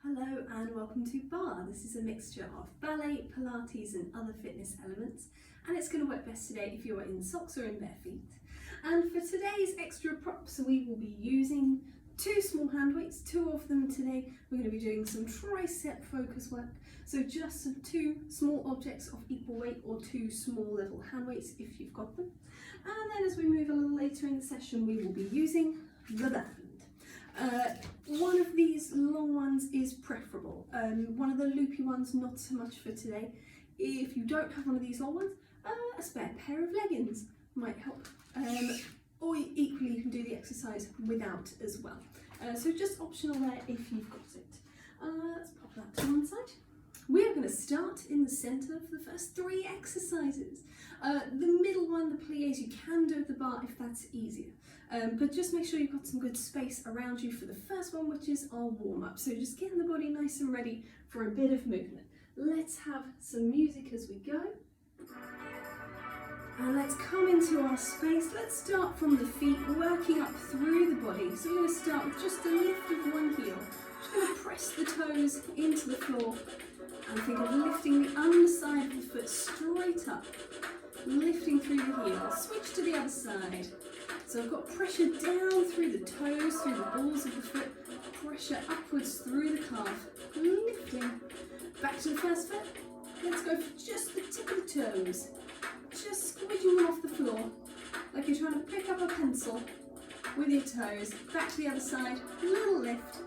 Hello and welcome to Barre. This is a mixture of ballet, Pilates and other fitness elements, and it's going to work best today if you're in socks or in bare feet. And for today's extra props, we will be using two small hand weights, two of them today. We're going to be doing some tricep focus work, so just some two small objects of equal weight or two small level hand weights if you've got them. And then as we move a little later in the session, we will be using the band. One of these long ones is preferable. One of the loopy ones, not so much for today. If you don't have one of these long ones, a spare pair of leggings might help. Or equally, you can do the exercise without as well. So just optional there if you've got it. Let's pop that to one side. We're going to start in the centre for the first three exercises. The middle one, the pliés, you can do at the bar if that's easier. But just make sure you've got some good space around you for the first one, which is our warm-up. So just getting the body nice and ready for a bit of movement. Let's have some music as we go. And let's come into our space. Let's start from the feet, working up through the body. So we're going to start with just a lift of one heel. Just going to press the toes into the floor and think of lifting the underside of the foot straight up, lifting through the heel. Switch to the other side. So I've got pressure down through the toes, through the balls of the foot, pressure upwards through the calf, lifting. Back to the first foot. Let's go for just the tip of the toes. Just squidging them off the floor, like you're trying to pick up a pencil with your toes. Back to the other side, little lift.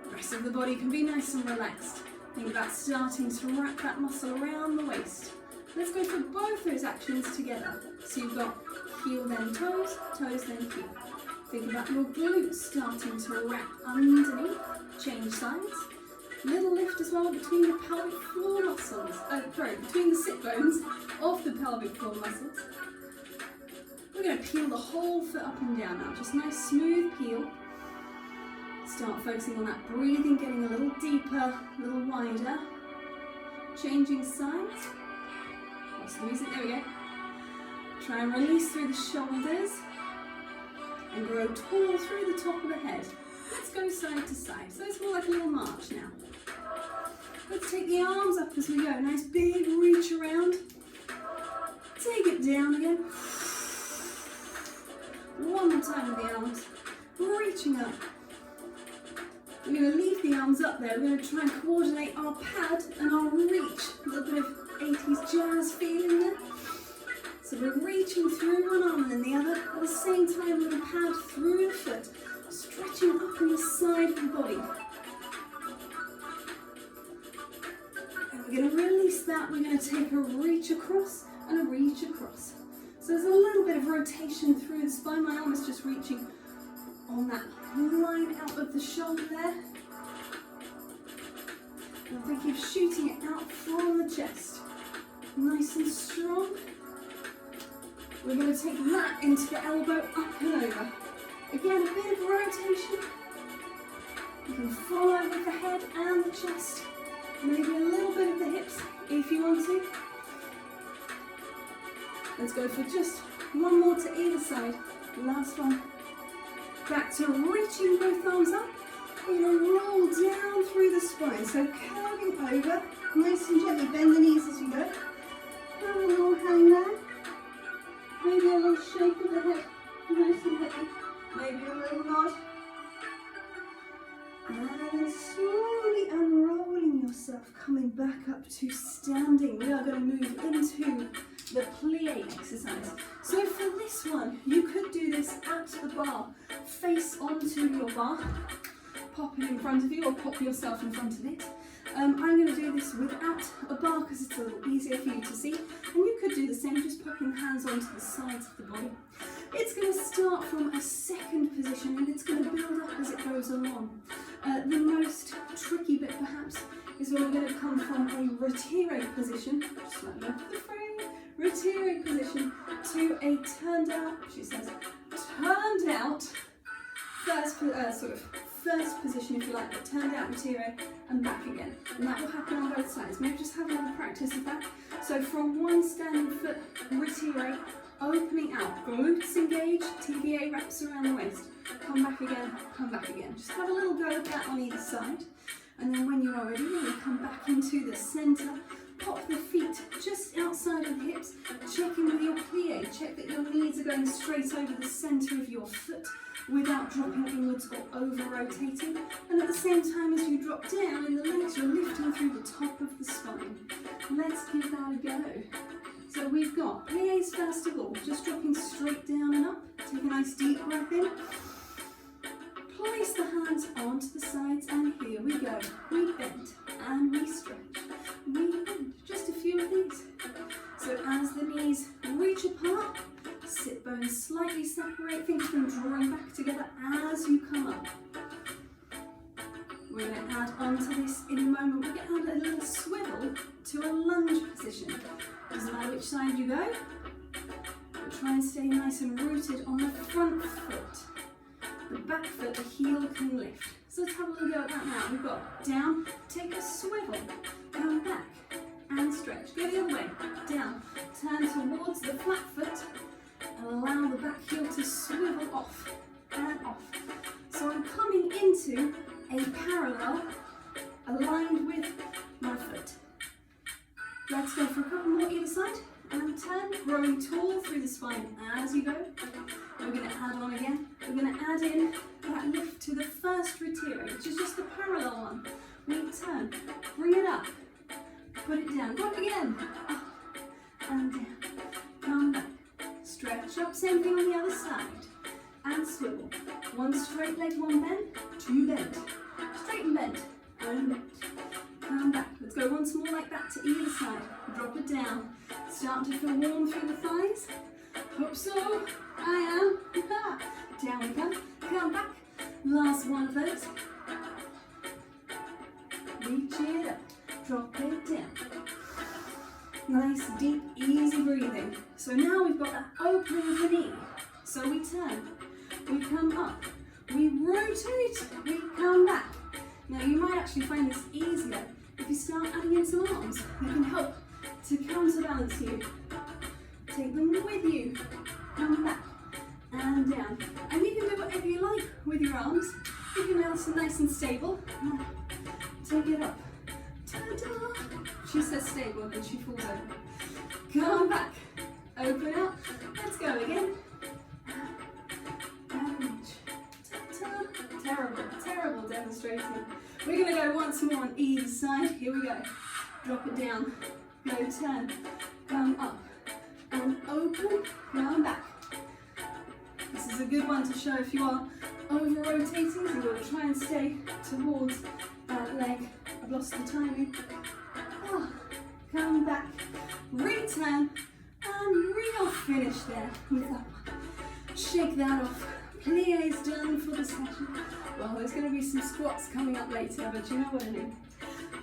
The rest of the body can be nice and relaxed. Think about starting to wrap that muscle around the waist. Let's go for both those actions together. So you've got heel then toes, toes then heel. Think about your glutes starting to wrap underneath, change sides. Little lift as well between the pelvic floor muscles, between the sit bones of the pelvic floor muscles. We're going to peel the whole foot up and down now, just nice smooth peel. Start focusing on that breathing, getting a little deeper, a little wider. Changing sides. Lost the music, there we go. Try and release through the shoulders and grow tall through the top of the head. Let's go side to side. So it's more like a little march now. Let's take the arms up as we go. Nice big reach around. Take it down again. One more time with the arms. Reaching up. We're going to leave the arms up there. We're going to try and coordinate our pad and our reach. A little bit of 80s jazz feeling there. So we're reaching through one arm and then the other. At the same time, we're going to pad through the foot. Stretching up on the side of the body. And we're going to release that. We're going to take a reach across and a reach across. So there's a little bit of rotation through the spine. My arm is just reaching on that line out of the shoulder there. And I'm thinking of shooting it out from the chest. Nice and strong. We're going to take that into the elbow up and over. Again, a bit of rotation. You can follow with the head and the chest. Maybe a little bit of the hips if you want to. Let's go for just one more to either side. Last one. Back to reaching both arms up. We're going to roll down through the spine. So curving over, nice and gently. Bend the knees as you go. Have a little hang there. Maybe a little shake of the head. Nice and heavy. Maybe a little nod. And then slowly unrolling yourself, coming back up to standing. We are going to move into the plie exercise. So for this one, you could do this at the bar. Face onto your bar. Pop it in front of you or pop yourself in front of it. I'm going to do this without a bar because it's a little easier for you to see. And you could do the same, just popping the hands onto the sides of the body. It's going to start from a second position and it's going to build up as it goes along. The most tricky bit perhaps is when we're going to come from a retire position, just let me know the frame, retire position to a turned out, she says, turned out, first position if you like, but turned out retire and back again. And that will happen on both sides. Maybe just have a little practice of that. So from one standing foot, retire, opening out, glutes engaged, TVA wraps around the waist. come back again, come back again. Just have a little go at that on either side. And then when you are ready, you're going to come back into the center. Pop the feet just outside of the hips. Check in with your plie. Check that your knees are going straight over the center of your foot without dropping inwards or over-rotating. And at the same time as you drop down in the legs, you're lifting through the top of the spine. Let's give that a go. So we've got plies first of all, just dropping straight down and up. Take a nice deep breath in. Place the hands onto the sides and here we go. We bend and we stretch. We bend. Just a few of these. So as the knees reach apart, sit bones slightly separate, think of them drawing back together as you come up. We're going to add on to this in a moment. We're going to add a little swivel to a lunge position. Doesn't matter which side you go, but try and stay nice and rooted on the front foot. The back foot, the heel can lift. So let's have a little go at that now. We've got down, take a swivel, come back and stretch. Go the other way, down, turn towards the flat foot and allow the back heel to swivel off and off. So I'm coming into a parallel aligned with my foot. Let's go for a couple more either side and turn, growing tall through the spine as you go. We're going to add on again. We're going to add in that lift to the first retiro, which is just the parallel one. We turn, bring it up, put it down, go up again, up and down, come back, stretch up, same thing on the other side, and swivel. One straight leg, one bend, two bend, straight and bend, and bend. Come back. Let's go once more like that to either side. Drop it down. Starting to feel warm through the thighs. Hope so. I am. Down we go. Come back. Last one of those. Reach it up. Drop it down. Nice, deep, easy breathing. So now we've got that opening of the knee. So we turn. We come up. We rotate. We come back. Now you might actually find this easier if you start adding in some arms. They can help to counterbalance you. Take them with you. Come back and down. And you can do whatever you like with your arms. If you're nice and stable, take it up. Ta-da! She says stable and she falls over. Come back. Open up. Let's go again. And reach. Ta-ta. Terrible, terrible demonstrating. We're going to go once more on either side. Here we go. Drop it down. Go turn. Come up. And open. Come back. This is a good one to show if you are over-rotating. So you've got to try and stay towards that leg. I've lost the timing. Come back. Return. And real finish there with that one. Shake that off. Plies done for the session. Well, there's going to be some squats coming up later, but you know what I mean.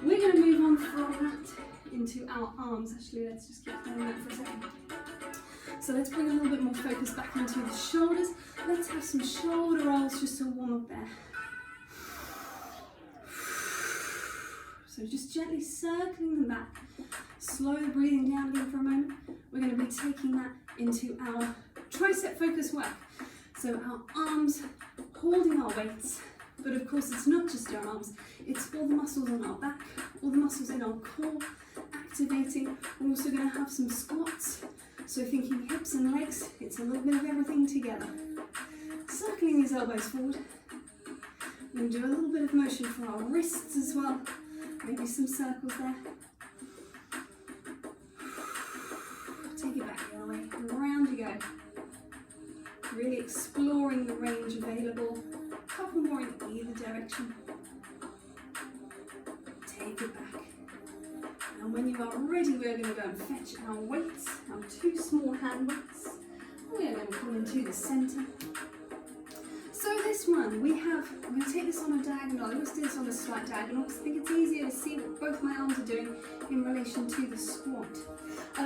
We're going to move on from that into our arms. Actually, let's just keep doing that for a second. So let's bring a little bit more focus back into the shoulders. Let's have some shoulder rolls just to warm up there. So just gently circling them back. Slow the breathing down again for a moment. We're going to be taking that into our tricep focus work. So our arms holding our weights, but of course it's not just our arms, it's all the muscles on our back, all the muscles in our core activating. We're also going to have some squats, so thinking hips and legs, it's a little bit of everything together. Circling these elbows forward. We're going to do a little bit of motion for our wrists as well, maybe some circles there. Take it back the other way, around you go. Really exploring the range available. A couple more in either direction. Take it back. And when you are ready, we're going to go and fetch our weights, our two small hand weights. We're going to come into the center. So this one, I'm going to take this on a diagonal. I always do this on a slight diagonal because I think it's easier to see what both my arms are doing in relation to the squat.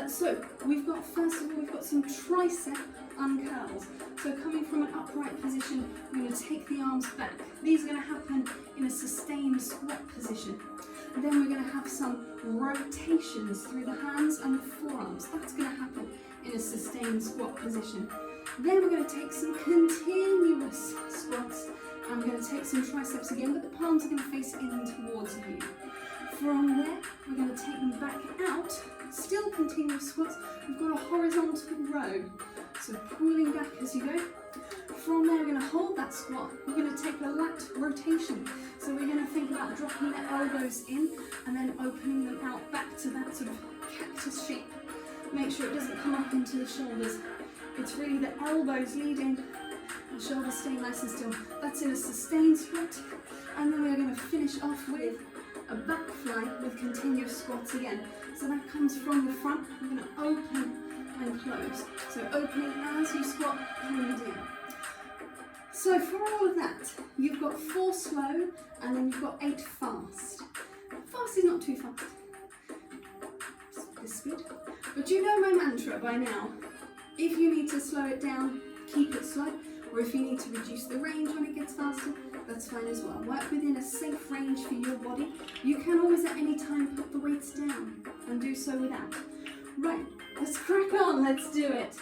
So we've got, first of all, we've got some tricep uncurls. So coming from an upright position, we're going to take the arms back. These are going to happen in a sustained squat position. And then we're going to have some rotations through the hands and the forearms. That's going to happen in a sustained squat position. Then we're going to take some continuous squat take some triceps again, but the palms are going to face in towards you. From there, we're going to take them back out, still continuous squats. We've got a horizontal row, so pulling back as you go. From there, we're going to hold that squat. We're going to take a lat rotation. So we're going to think about dropping the elbows in and then opening them out back to that sort of cactus shape. Make sure it doesn't come up into the shoulders. It's really the elbows leading, the shoulders staying nice and still. That's in a sustained squat. And then we're going to finish off with a back fly with continuous squats again. So that comes from the front. We're going to open and close. So opening as you squat, coming down. So for all of that, you've got 4 slow and then you've got 8 fast. Fast is not too fast. This speed. But you know my mantra by now. If you need to slow it down, keep it slow. Or if you need to reduce the range when it gets faster, that's fine as well. Work within a safe range for your body. You can always at any time put the weights down and do so without. Right, let's crack on, let's do it.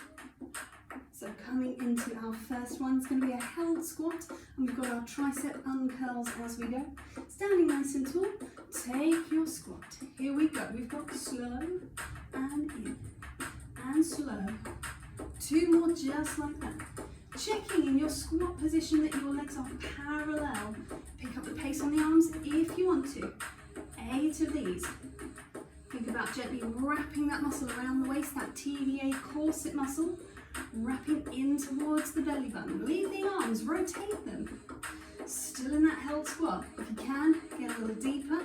So coming into our first one, it's going to be a held squat, and we've got our tricep uncurls as we go. Standing nice and tall, take your squat. Here we go. We've got slow and in and slow. 2 more just like that. Checking in your squat position that your legs are parallel. Pick up the pace on the arms if you want to. 8 of these. Think about gently wrapping that muscle around the waist, that TVA corset muscle. Wrapping in towards the belly button. Leave the arms, rotate them. Still in that held squat. If you can, get a little deeper.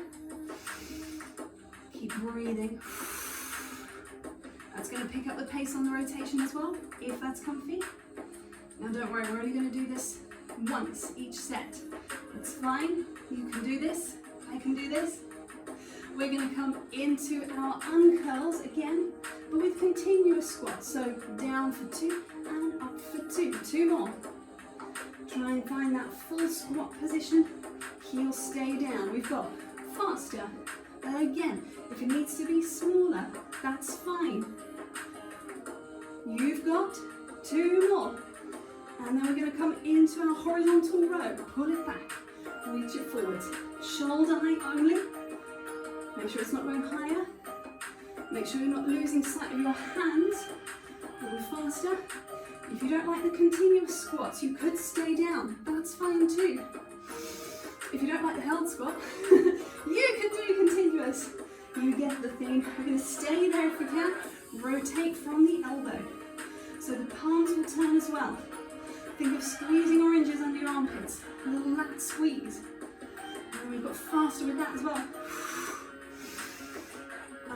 Keep breathing. That's going to pick up the pace on the rotation as well, if that's comfy. Now don't worry, we're only going to do this once each set. It's fine, you can do this, I can do this. We're going to come into our uncurls again, but with continuous squats. So down for 2 and up for 2. 2 more. Try and find that full squat position. Heels stay down. We've got faster. Again, if it needs to be smaller, that's fine. You've got 2 more. And then we're going to come into our horizontal row. Pull it back. Reach it forwards. Shoulder height only. Make sure it's not going higher. Make sure you're not losing sight of your hands. A little faster. If you don't like the continuous squats, you could stay down. That's fine too. If you don't like the held squat, you can do continuous. You get the theme. We're going to stay there if we can. Rotate from the elbow. So the palms will turn as well. Think of squeezing oranges under your armpits. A little lat squeeze. And then we've got faster with that as well.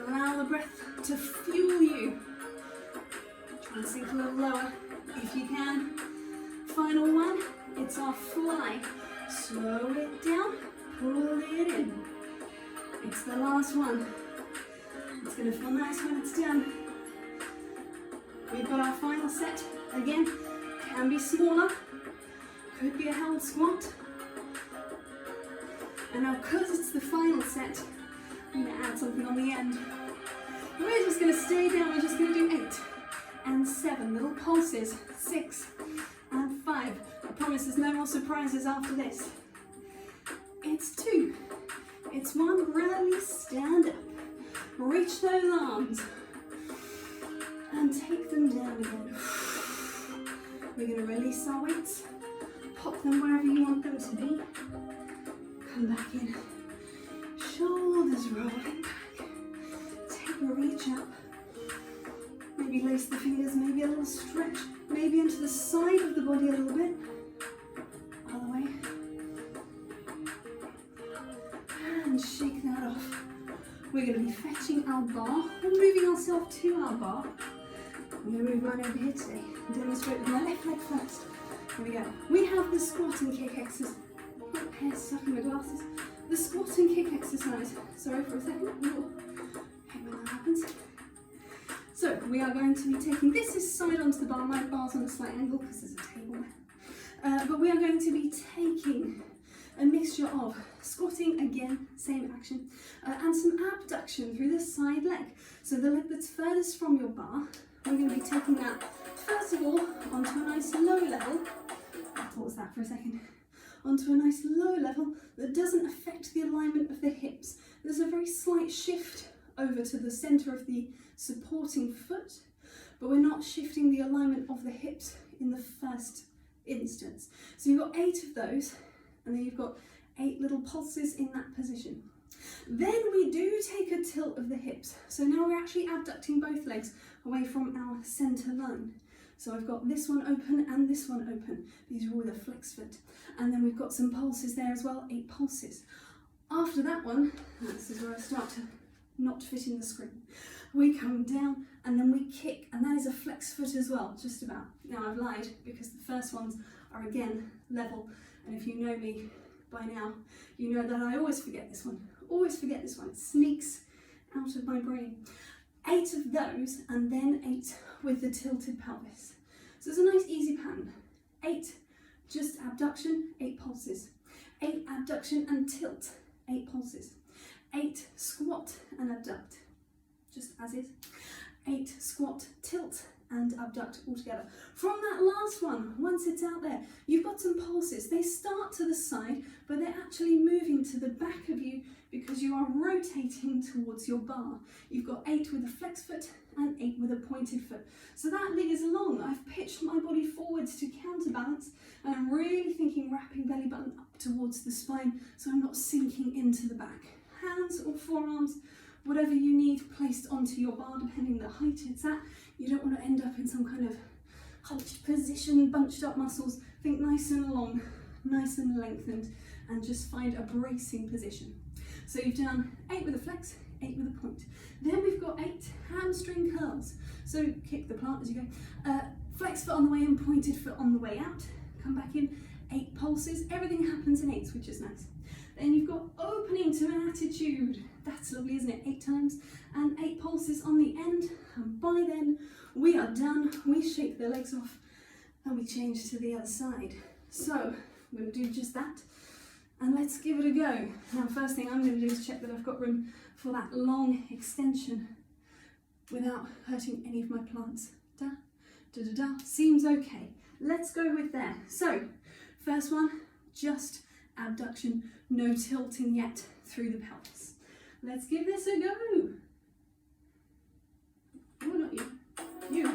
Allow the breath to fuel you. Try and sink a little lower if you can. Final one, it's our fly. Slow it down, pull it in. It's the last one. It's going to feel nice when it's done. We've got our final set. Again, can be smaller, could be a held squat. And now because it's the final set, I'm going to add something on the end. We're just going to stay down, we're just going to do 8 and 7 little pulses, 6 and 5. I promise there's no more surprises after this. It's 2, it's 1, rally, stand up, reach those arms and take them down again. We're going to release our weights, pop them wherever you want them to be, come back in. Shoulders rolling back. Take a reach up. Maybe lace the fingers, maybe a little stretch. Maybe into the side of the body a little bit. Other way. And shake that off. We're going to be fetching our bar or moving ourselves to our bar. I'm going to move mine over here today and demonstrate with my left leg first. Here we go. We have the squat and kick exercise. Oh, hair stuck in my glasses. The squat and kick exercise. Sorry for a second. Ooh. Hate when that happens. So we are going to be taking, this is side onto the bar, my bar's on a slight angle because there's a table there. But we are going to be taking a mixture of squatting, again, same action, and some abduction through the side leg. So the leg that's furthest from your bar, we're going to be taking that, first of all, onto a nice low level. I'll pause that for a second. onto a nice low level that doesn't affect the alignment of the hips. There's a very slight shift over to the center of the supporting foot, but we're not shifting the alignment of the hips in the first instance. So you've got 8 of those, and then you've got 8 little pulses in that position. Then we do take a tilt of the hips. So now we're actually abducting both legs away from our center line. So I've got this one open and this one open. These are all with a flex foot. And then we've got some pulses there as well, 8 pulses. After that one, this is where I start to not fit in the screen. We come down and then we kick, and that is a flex foot as well, just about. Now I've lied because the first ones are again level, and if you know me by now, you know that I always forget this one. Always forget this one. It sneaks out of my brain. 8 of those, and then 8 with the tilted pelvis. So it's a nice easy pattern. 8 just abduction, 8 pulses. 8 abduction and tilt, 8 pulses. 8 squat and abduct, just as is. 8 squat, tilt and abduct all together. From that last one, once it's out there, you've got some pulses. They start to the side, but they're actually moving to the back of you because you are rotating towards your bar. You've got 8 with a flex foot and 8 with a pointed foot. So that leg is long. I've pitched my body forwards to counterbalance, and I'm really thinking wrapping belly button up towards the spine so I'm not sinking into the back. Hands or forearms, whatever you need placed onto your bar depending the height it's at. You don't want to end up in some kind of hunched position, bunched up muscles. Think nice and long, nice and lengthened, and just find a bracing position. So you've done 8 with a flex, 8 with a point. Then we've got 8 hamstring curls. So kick the plant as you go. Flex foot on the way in, pointed foot on the way out. Come back in, 8 pulses. Everything happens in 8s, which is nice. Then you've got opening to an attitude. That's lovely, isn't it? 8 times and 8 pulses on the end. And by then we are done. We shake the legs off and we change to the other side. So I'm going to do just that. And let's give it a go. Now, first thing I'm going to do is check that I've got room for that long extension without hurting any of my plants. Da, da, da, da. Seems okay. Let's go with there. So, first one, just abduction, no tilting yet through the pelvis. Let's give this a go. Oh, not you. You.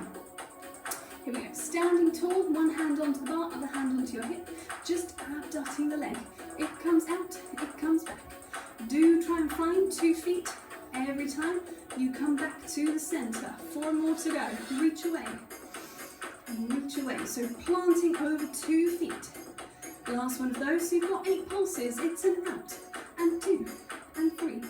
Here we go. Standing tall, one hand onto the bar, other hand onto your hip. Just abducting the leg. It comes out, it comes back. Do try and find 2 feet every time you come back to the center. 4 more to go. Reach away. Reach away. So planting over 2 feet. Last one of those. So you've got 8 pulses. It's an out. And 2. And 3.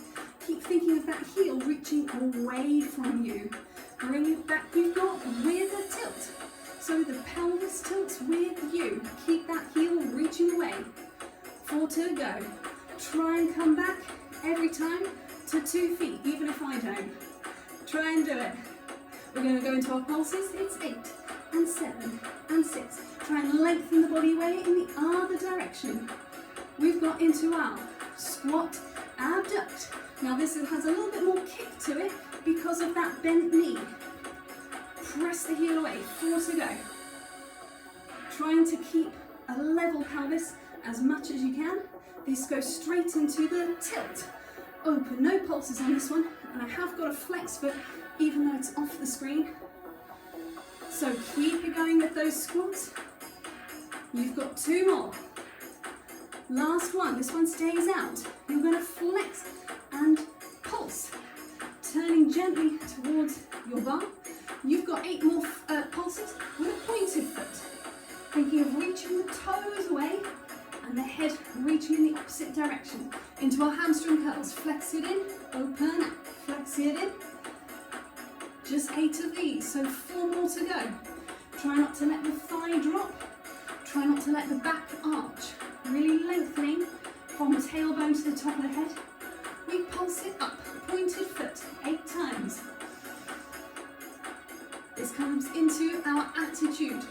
Keep thinking of that heel reaching away from you. Bring it back. You've got with a tilt. So the pelvis tilts with you. Keep that heel reaching away. 4 to go. Try and come back every time to 2 feet, even if I don't. Try and do it. We're going to go into our pulses. It's 8 and 7 and 6. Try and lengthen the body away in the other direction. We've got into our squat, abduct. Now this has a little bit more kick to it because of that bent knee. Press the heel away. 4 to go. Trying to keep a level pelvis as much as you can. This goes straight into the tilt. Open, no pulses on this one, and I have got a flex foot even though it's off the screen. So keep it going with those squats. You've got 2 more. Last one, this one stays out. You're going to flex and pulse, turning gently towards your bar. You've got 8 more pulses with a pointed foot. Thinking of reaching the toes away and the head reaching in the opposite direction. Into our hamstring curls. Flex it in, open up, flex it in. Just 8 of these, so 4 more to go. Try not to let the thigh drop. Try not to let the back arch. Really lengthening from tailbone to the top of the head. We pulse it up, pointed foot, 8 times. This comes into our attitude.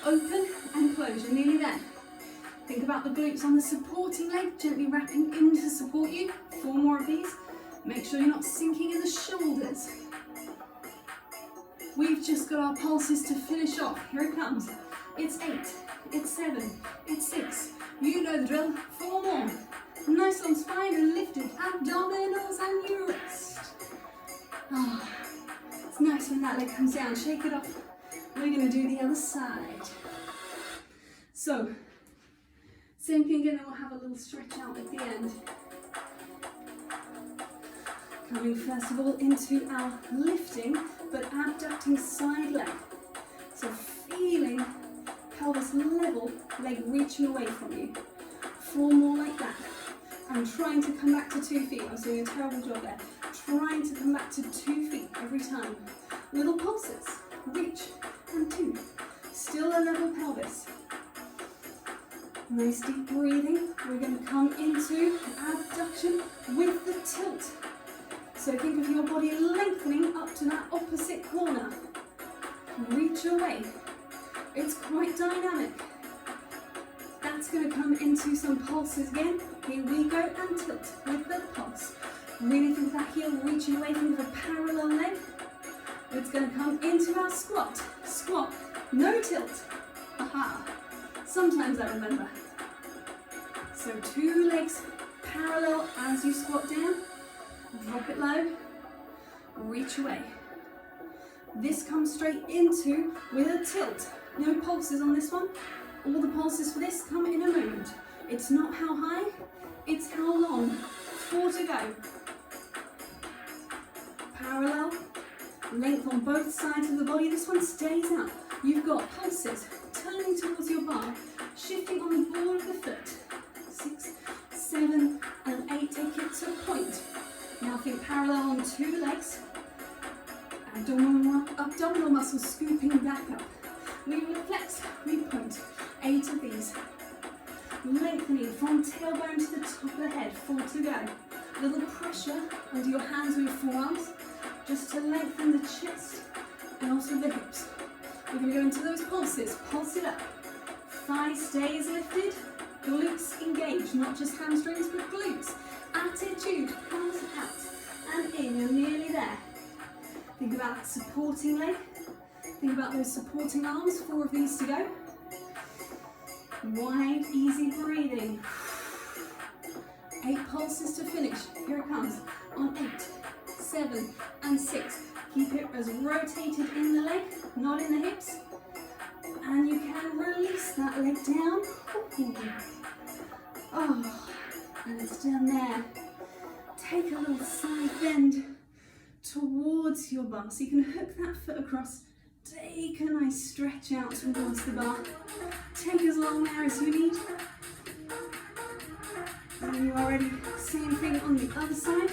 Open and close, you're nearly there. Think about the glutes on the supporting leg, gently wrapping in to support you. 4 more of these. Make sure you're not sinking in the shoulders. We've just got our pulses to finish off. Here it comes. It's 8, it's 7, it's 6. You know the drill. abdominals and you rest. Oh, it's nice when that leg comes down. Shake it off. We're going to do the other side. So, same thing again, and we'll have a little stretch out at the end. Coming first of all into our lifting, but abducting side leg. So feeling pelvis level, leg reaching away from you. 4 more like that. And trying to come back to 2 feet. I was doing a terrible job there. Trying to come back to 2 feet every time. Little pulses. Reach and 2. Still a level pelvis. Nice deep breathing. We're going to come into abduction with the tilt. So think of your body lengthening up to that opposite corner. Reach away. It's quite dynamic. That's going to come into some pulses again. Here we go, and tilt with the pulse. Really think of that heel reaching away. Think of a parallel leg. It's going to come into our squat. Squat, no tilt. Aha. Sometimes I remember. So 2 legs parallel as you squat down. Drop it low. Reach away. This comes straight into with a tilt. No pulses on this one. All the pulses for this come in a moment. It's not how high, it's how long. 4 to go. Parallel. Length on both sides of the body. This one stays out. You've got pulses turning towards your bar, shifting on the ball of the foot. 6, 7, and 8. Take it to point. Now think parallel on 2 legs. Abdominal muscles scooping back up. We flex, we point. 8 of these. Lengthening from tailbone to the top of the head. 4 to go. Little pressure under your hands or your forearms, just to lengthen the chest and also the hips. We're going to go into those pulses. Pulse it up. Thigh stays lifted. Glutes engaged, not just hamstrings, but glutes. Attitude comes out and in. You're nearly there. Think about that supporting leg. Think about those supporting arms. 4 of these to go. Wide, easy breathing. 8 pulses to finish. Here it comes. On 8, 7, and 6. Keep it as rotated in the leg, not in the hips. And you can release that leg down. Oh, and it's down there. Take a little side bend towards your bar. So you can hook that foot across. Take a nice stretch out towards the bar. Take as long there as you need. And when you're ready, same thing on the other side.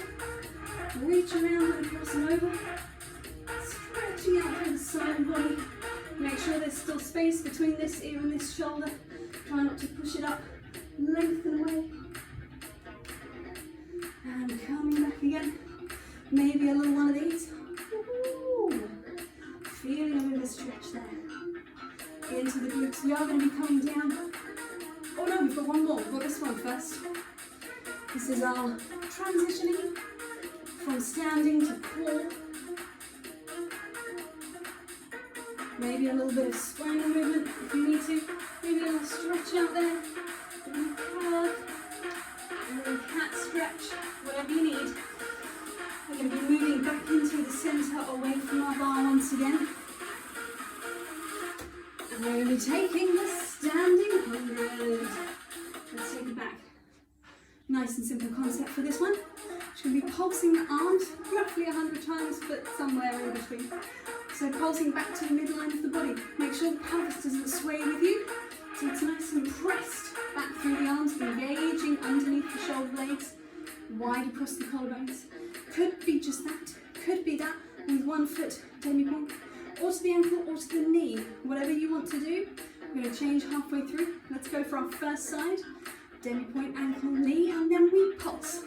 Reach around and across and over. Stretching out through the side of the body. Make sure there's still space between this ear and this shoulder. Try not to push it up. Lengthen away. And coming back again. Maybe a little one of these. Ooh. Feeling a bit of a stretch there. Into the glutes. We are going to be coming down. Oh no, we've got one more. We've got this one first. This is our transitioning from standing to crawl. Maybe a little bit of spinal movement if you need to. Maybe a little stretch out there. A little curve. A little cat stretch. Whatever you need. We're going to be moving back into the centre away from our bar once again. And we're going to be taking the standing 100. Let's take it back. Nice and simple concept for this one. Just going to be pulsing the arms roughly 100 times, but somewhere in between. So pulsing back to the midline of the body. Make sure the pelvis doesn't sway with you. So it's nice and pressed back through the arms, engaging underneath the shoulder blades, wide across the collarbones. Could be just that, could be that with one foot demi-point, or to the ankle or to the knee. Whatever you want to do. We're going to change halfway through. Let's go for our first side. Demi-point, ankle, knee, and then we pulse.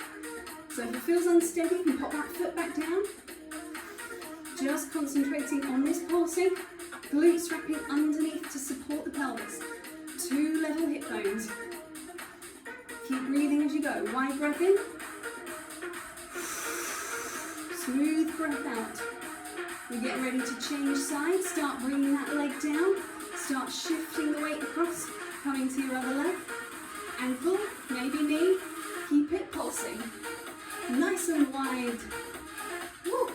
So if it feels unsteady, you can pop that foot back down. Just concentrating on this pulsing. Glutes wrapping underneath to support the pelvis. 2 level hip bones. Keep breathing as you go. Wide breath in. Smooth breath out. We're getting ready to change sides. Start bringing that leg down. Start shifting the weight across. Coming to your other leg. Ankle, maybe knee. Keep it pulsing. Nice and wide. Woo.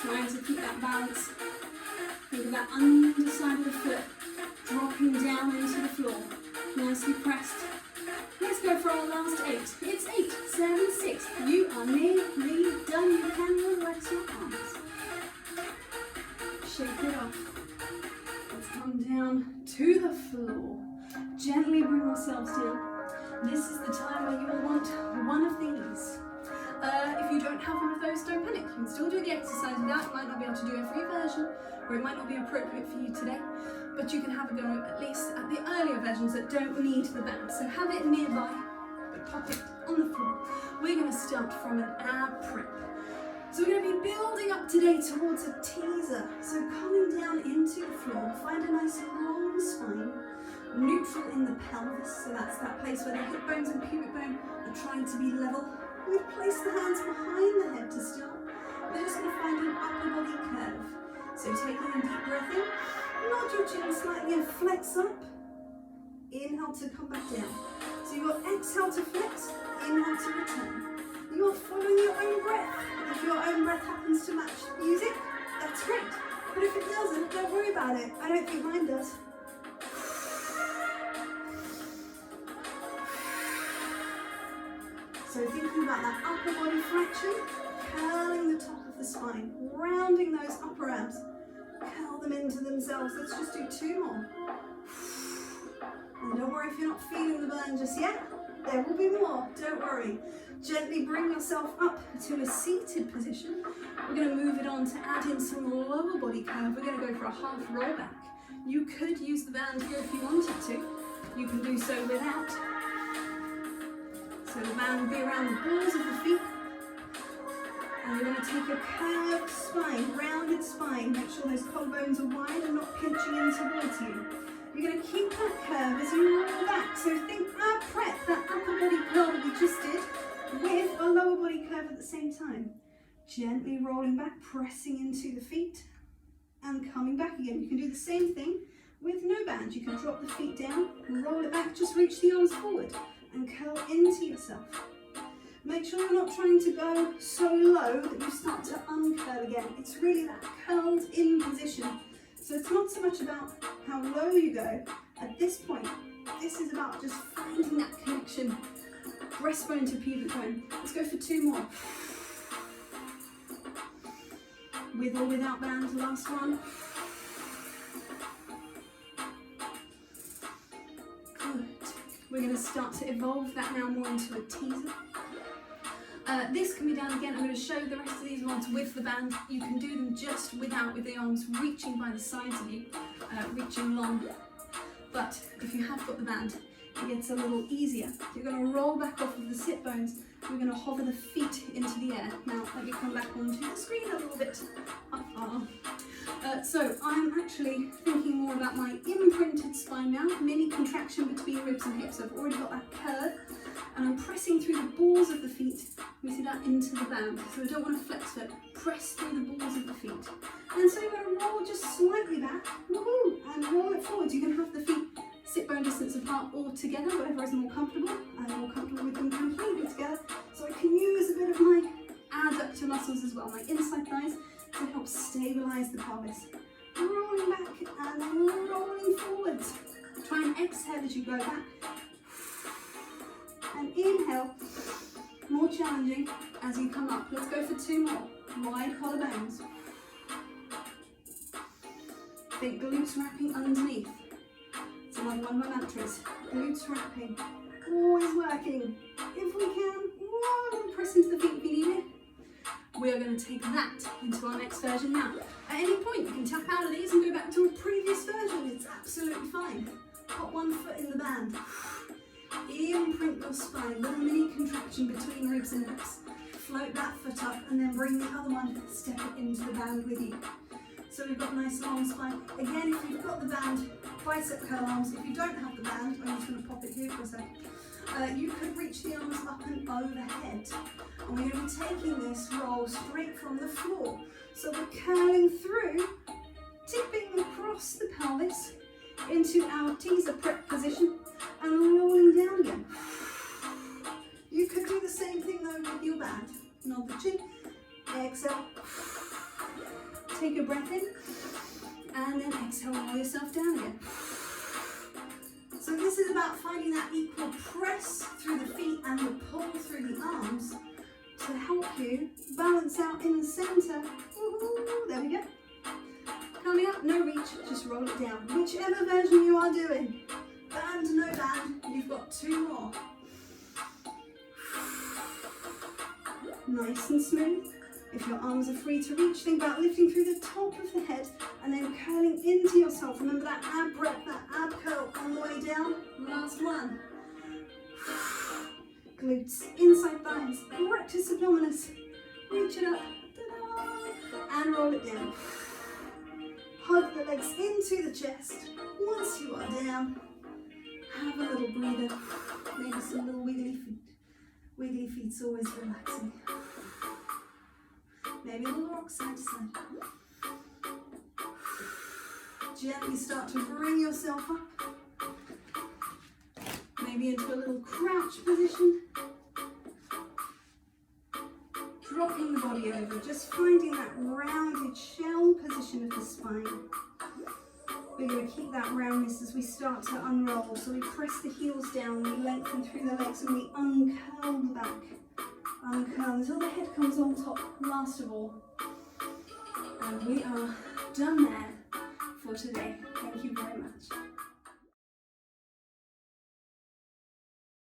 Trying to keep that balance. Think of that underside of the foot dropping down into the floor. Nicely pressed. Let's go for our last 8. It's 8, 7, 6. You are nearly done. You can relax your arms. Shake it off. Let's come down to the floor. Gently bring ourselves down. This is the time where you will want one of these. If you don't have one of those, don't panic. You can still do the exercise without. You might not be able to do a free version, or it might not be appropriate for you today, but you can have a go at least at the earlier versions that don't need the band. So have it nearby, but pop it on the floor. We're going to start from an ab prep. So we're going to be building up today towards a teaser. So coming down into the floor, find a nice long spine, neutral in the pelvis. So that's that place where the hip bones and pubic bone are trying to be level. We place the hands behind the head to start. We're just going to find an upper body curve. So taking a deep breath in, nod your chin slightly and flex up. Inhale to come back down. So you've got exhale to flex, inhale to return. You are following your own breath. If your own breath happens to match the music, that's great. But if it doesn't, don't worry about it. I don't think mine does. So thinking about that upper body flexion, curling the top of the spine, rounding those upper abs, curl them into themselves. Let's just do 2 more. And don't worry if you're not feeling the burn just yet. There will be more, don't worry. Gently bring yourself up to a seated position. We're going to move it on to add in some lower body curve. We're going to go for a half roll back. You could use the band here if you wanted to. You can do so without. So the band will be around the balls of the feet. And you're going to take a curved spine, rounded spine. Make sure those collarbones are wide and not pinching in towards you. You're going to keep that curve as you roll back. So think ab prep, that upper body curl that we just did, with a lower body curve at the same time. Gently rolling back, pressing into the feet, and coming back again. You can do the same thing with no band. You can drop the feet down, roll it back, just reach the arms forward, and curl into yourself. Make sure you're not trying to go so low that you start to uncurl again. It's really that curled in position. So it's not so much about how low you go. At this point, this is about just finding that connection. Breastbone to pubic bone. Let's go for 2 more. With or without band, last one. Good. We're going to start to evolve that now more into a teaser. This can be done again. I'm going to show the rest of these ones with the band. You can do them just without, with the arms reaching by the sides of you, reaching long. But if you have got the band, it gets a little easier. You're going to roll back off of the sit bones. We're going to hover the feet into the air. Now let me come back onto the screen a little bit. So I'm actually thinking more about my imprinted spine now. Mini contraction between ribs and hips. I've already got that curve. And I'm pressing through the balls of the feet. We see that into the band. So I don't want to flex it. Press through the balls of the feet. And so you're going to roll just slightly back. Woohoo! And roll it forwards. You can have the feet sit bone distance apart or together, whatever is more comfortable. I'm more comfortable with them completely together. So I can use a bit of my adductor muscles as well, my inside thighs, to help stabilize the pelvis. Rolling back and rolling forwards. Try and exhale as you go back. And inhale, more challenging as you come up. Let's go for 2 more. Wide collarbones. Think glutes wrapping underneath. It's another one of my mantras. Glutes wrapping. Always working. If we can, press into the feet if you need it. We are going to take that into our next version now. At any point, you can tap out of these and go back to a previous version. It's absolutely fine. Put one foot in the band. Imprint your spine, little mini contraction between ribs and hips. Float that foot up and then bring the other one, step it into the band with you. So we've got a nice long spine. Again, if you've got the band, bicep curl arms. If you don't have the band, I'm just going to pop it here for a sec. You could reach the arms up and overhead. And we're going to be taking this roll straight from the floor. So we're curling through, tipping across the pelvis into our teaser prep position and rolling down again. You could do the same thing though with your back. nod the chin. Exhale. Take a breath in. And then exhale, roll yourself down again. So this is about finding that equal press through the feet and the pull through the arms to help you balance out in the center. Woohoo, there we go. Coming up, no reach, just roll it down. Whichever version you are doing. Band, no band, you've got 2 more. Nice and smooth. If your arms are free to reach, think about lifting through the top of the head and then curling into yourself. Remember that ab breath, that ab curl on the way down. Last one. Glutes, inside thighs, rectus abdominis. Reach it up. Ta-da! And roll it down. Hug the legs into the chest. Once you are down, have a little breather. Maybe some little wiggly feet. Wiggly feet's always relaxing. Maybe a little rock side to side. Gently start to bring yourself up. Maybe into a little crouch position. Dropping the body over, just finding that rounded shell position of the spine. We're going to keep that roundness as we start to unroll. So we press the heels down, we lengthen through the legs and we uncurl the back. Uncurl until the head comes on top, last of all. And we are done there for today. Thank you very much.